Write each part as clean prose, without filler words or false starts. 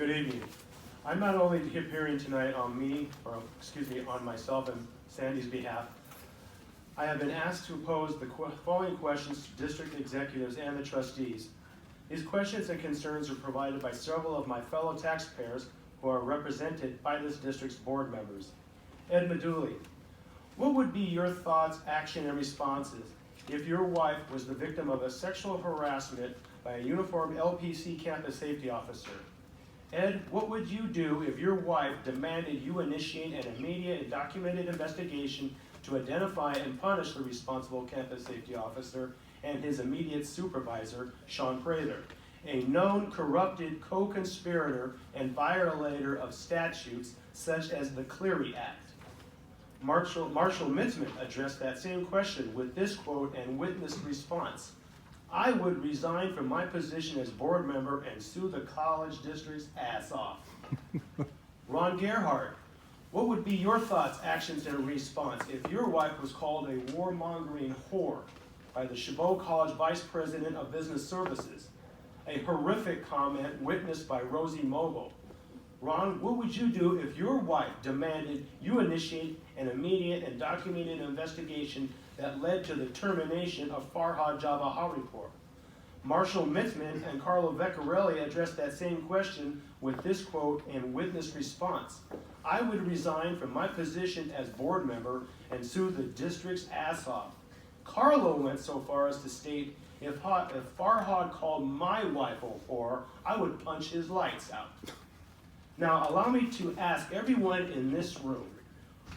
Good evening. I'm not only appearing tonight on on myself and Sandy's behalf. I have been asked to pose the following questions to district executives and the trustees. These questions and concerns are provided by several of my fellow taxpayers who are represented by this district's board members. Ed Meduli, what would be your thoughts, action, and responses if your wife was the victim of a sexual harassment by a uniformed LPC campus safety officer? Ed, what would you do if your wife demanded you initiate an immediate and documented investigation to identify and punish the responsible campus safety officer and his immediate supervisor, Sean Prather, a known corrupted co-conspirator and violator of statutes such as the Cleary Act? Marshall Mitzman addressed that same question with this quote and witnessed response. I would resign from my position as board member and sue the college district's ass off. Ron Gerhardt, what would be your thoughts, actions, and response if your wife was called a warmongering whore by the Chabot College Vice President of Business Services? A horrific comment witnessed by Rosie Mogul. Ron, what would you do if your wife demanded you initiate an immediate and documented investigation that led to the termination of Farhad Jabaharipour? Marshall Mitzman and Carlo Vecchiarelli addressed that same question with this quote and witness response. I would resign from my position as board member and sue the district's ass off. Carlo went so far as to state, if Farhad called my wife a whore, I would punch his lights out. Now, allow me to ask everyone in this room,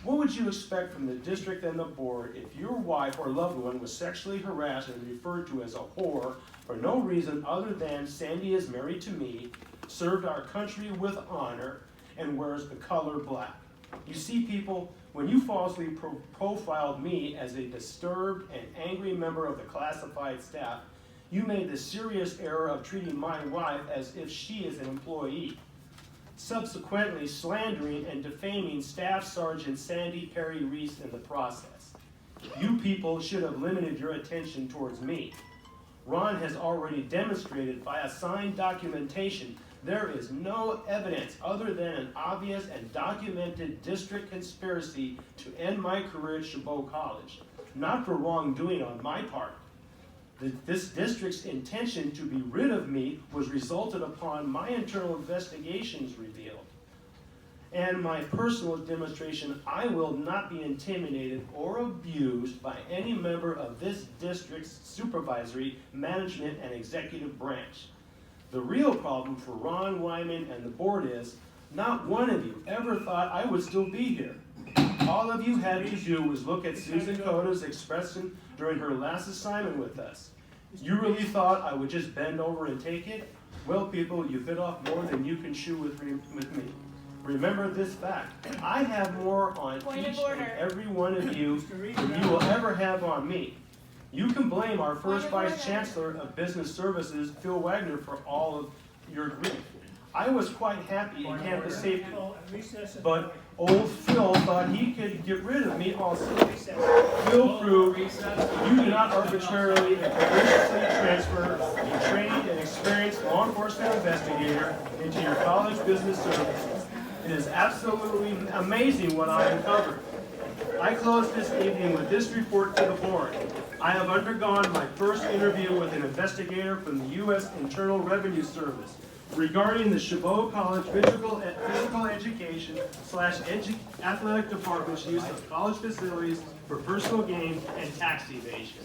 what would you expect from the district and the board if your wife or loved one was sexually harassed and referred to as a whore for no reason other than Sandy is married to me, served our country with honor, and wears the color black? You see, people, when you falsely profiled me as a disturbed and angry member of the classified staff, you made the serious error of treating my wife as if she is an employee, subsequently slandering and defaming Staff Sergeant Sandy Perry Rees in the process. You people should have limited your attention towards me. Ron has already demonstrated via signed documentation there is no evidence other than an obvious and documented district conspiracy to end my career at Chabot College, not for wrongdoing on my part. This district's intention to be rid of me was resulted upon my internal investigations revealed. And my personal demonstration, I will not be intimidated or abused by any member of this district's supervisory, management, and executive branch. The real problem for Ron Wyman and the board is, not one of you ever thought I would still be here. All of you had to do was look at Susan Coda's expression during her last assignment with us. You really thought I would just bend over and take it? Well, people, you bit off more than you can chew with me. Remember this fact. I have more on each and every one of you than you will ever have on me. You can blame our first Vice Chancellor of Business Services, Phil Wagner, for all of your grief. I was quite happy in campus safety, but old Phil thought he could get rid of me also. Phil proved you do not arbitrarily and capriciously transfer a trained and experienced law enforcement investigator into your college business services. It is absolutely amazing what I uncovered. I close this evening with this report to the board. I have undergone my first interview with an investigator from the U.S. Internal Revenue Service regarding the Chabot College physical education / athletic department's use of college facilities for personal gain and tax evasion.